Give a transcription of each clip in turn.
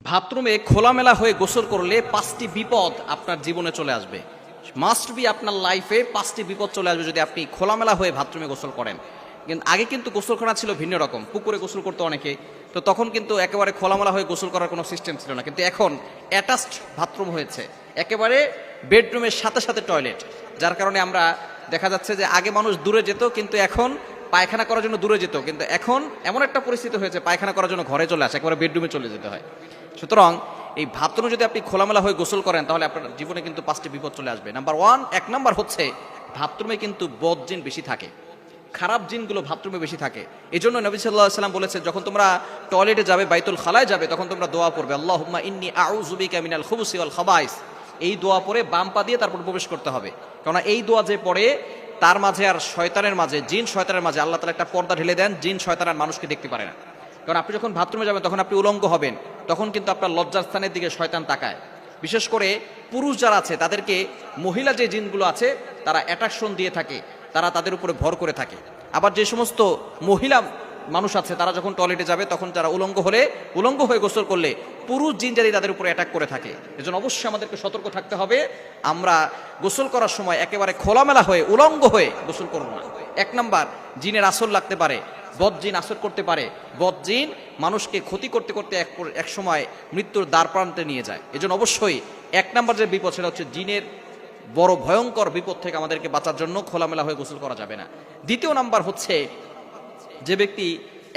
বাথরুমে খোলামেলা হয়ে গোসল করলে 5টি বিপদ আপনার জীবনে চলে আসবে। মাস্ট বি আপনার লাইফে 5টি বিপদ চলে আসবে যদি আপনি খোলামেলা হয়ে বাথরুমে গোসল করেন। কিন্তু আগে কিন্তু গোসলখানা ছিল ভিন্ন রকম, পুকুরে গোসল করতে অনেকে, তো তখন কিন্তু একেবারে খোলামেলা হয়ে গোসল করার কোনো সিস্টেম ছিল না। কিন্তু এখন অ্যাটাচড বাথরুম হয়েছে, একেবারে বেডরুমের সাথে সাথে টয়লেট, যার কারণে আমরা দেখা যাচ্ছে যে আগে মানুষ দূরে যেত, কিন্তু এখন পায়খানা করার জন্য দূরে যেত, কিন্তু এখন এমন একটা পরিস্থিতি হয়েছে পায়খানা করার জন্য ঘরে চলে আসে, একেবারে বেডরুমে চলে যেতে হয়। সুতরাং এই বাথরুমে যদি আপনি খোলামেলা হয়ে গোসল করেন তাহলে আপনার জীবনে কিন্তু 5টি বিপদ চলে আসবে। এক নাম্বার হচ্ছে বাথরুমে কিন্তু বদ জিন বেশি থাকে, খারাপ জিনগুলো বাথরুমে বেশি থাকে। এই জন্য নবী সাল্লাল্লাহু আলাইহি ওয়াসাল্লাম বলেছে, যখন তোমরা টয়লেটে যাবে, বাইতুল খালায় যাবে, তখন তোমরা দোয়া পড়বে, আল্লাহুম্মা ইন্নী আউযু বিকা মিনাল খুবুসি ওয়াল খাবাইস। এই দোয়া পড়ে বাম পা দিয়ে তারপর প্রবেশ করতে হবে, কারণ এই দোয়া যে পড়ে তার মাঝে আর শয়তানের মাঝে, জিন শয়তানের মাঝে আল্লাহ তাআলা একটা পর্দা ঢেলে দেন, জিন শয়তান আর মানুষকে দেখতে পারে না। কারণ আপনি যখন বাথরুমে যাবেন তখন আপনি উলঙ্গ হবেন, তখন কিন্তু আপনার লজ্জার স্থানের দিকে শয়তান তাকায়। বিশেষ করে পুরুষ যারা আছে তাদেরকে মহিলা যে জিনগুলো আছে তারা অ্যাট্রাকশন দিয়ে থাকে, তারা তাদের উপরে ভর করে থাকে। আবার যে সমস্ত মহিলা মানুষ আছে তারা যখন টয়লেটে যাবে তখন তারা উলঙ্গ হয়ে গোসল করলে পুরুষ জিন জাতি তাদের উপরে অ্যাটাক করে থাকে। এজন্য অবশ্যই আমাদেরকে সতর্ক থাকতে হবে, আমরা গোসল করার সময় একেবারে খোলামেলা হয়ে উলঙ্গ হয়ে গোসল করব না। 1 নাম্বার, জিনের আসর লাগতে পারে, বদ জিন আসর করতে পারে। বদ জিন মানুষকে ক্ষতি করতে করতে এক সময় মৃত্যুর দ্বার প্রান্তে নিয়ে যায়। এজন্য অবশ্যই 1 নাম্বার যে বিপদ সেটা হচ্ছে জিনের বড় ভয়ঙ্কর বিপদ থেকে আমাদেরকে বাঁচার জন্য খোলামেলা হয়ে গোসল করা যাবে না। 2 নাম্বার হচ্ছে যে ব্যক্তি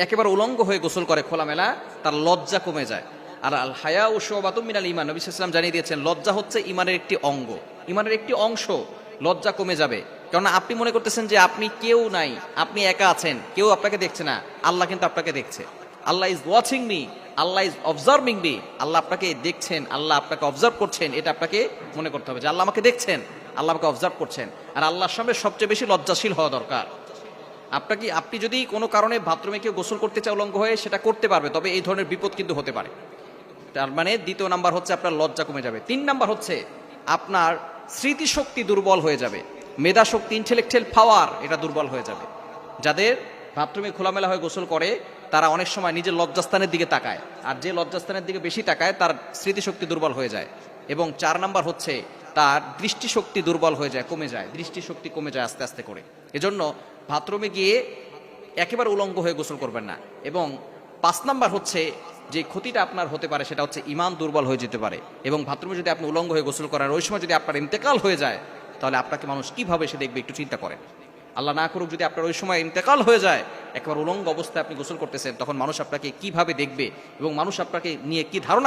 একেবারে উলঙ্গ হয়ে গোসল করে খোলামেলা, তার লজ্জা কমে যায়। আর আল হায়াউ শুবাতুম মিনাল ঈমান, নবী সাল্লাল্লাহু আলাইহি ওয়াসাল্লাম জানিয়ে দিয়েছেন লজ্জা হচ্ছে ঈমানের একটি অঙ্গ, ঈমানের একটি অংশ। লজ্জা কমে যাবে, কারণ আপনি মনে করতেছেন যে আপনি কেউ নাই, আপনি একা আছেন, কেউ আপনাকে দেখছে না। আল্লাহ কিন্তু আপনাকে দেখছে। Allah is watching me, Allah is observing me. Allah আপনাকে দেখছেন, আল্লাহ আপনাকে অবজার্ভ করছেন, এটা আপনাকে মনে করতে হবে যে আল্লাহ আমাকে দেখছেন, আল্লাহ আমাকে অবজার্ভ করছেন। আর আল্লাহর সামনে সবচেয়ে বেশি লজ্জাশীল হওয়া দরকার। আপনি যদি কোনো কারণে বাথরুমে কেউ গোসল করতে চায় উলঙ্গ হয়ে, সেটা করতে পারবে, তবে এই ধরনের বিপদ কিন্তু হতে পারে। তার মানে 2 নাম্বার হচ্ছে আপনার লজ্জা কমে যাবে। 3 নাম্বার হচ্ছে আপনার স্মৃতিশক্তি দুর্বল হয়ে যাবে, মেধা শক্তি, ইন্টেলেকচুয়াল পাওয়ার, এটা দুর্বল হয়ে যাবে। যাদের বাথরুমে খোলামেলা হয়ে গোসল করে তারা অনেক সময় নিজের লজ্জাস্থানের দিকে তাকায়, আর যে লজ্জাস্থানের দিকে বেশি তাকায় তার স্মৃতিশক্তি দুর্বল হয়ে যায়। এবং 4 নাম্বার হচ্ছে তার দৃষ্টিশক্তি দুর্বল হয়ে যায়, কমে যায়, দৃষ্টিশক্তি কমে যায় আস্তে আস্তে করে। এজন্য বাথরুমে গিয়ে একেবারে উলঙ্গ হয়ে গোসল করবেন না। এবং 5 নাম্বার হচ্ছে যে ক্ষতিটা আপনার হতে পারে সেটা হচ্ছে ঈমান দুর্বল হয়ে যেতে পারে। এবং বাথরুমে যদি আপনি উলঙ্গ হয়ে গোসল করেন, ওই সময় যদি আপনার ইন্তেকাল হয়ে যায় তাহলে আপনাকে মানুষ কিভাবে সে দেখবে, একটু চিন্তা করেন। আল্লাহ না করুক যদি আপনার ওই সময় ইন্তেকাল হয়ে যায়, একবার উলঙ্গ অবস্থায় আপনি গোসল করতেছেন, তখন মানুষ আপনাকে কিভাবে দেখবে এবং মানুষ আপনাকে নিয়ে কি ধারণা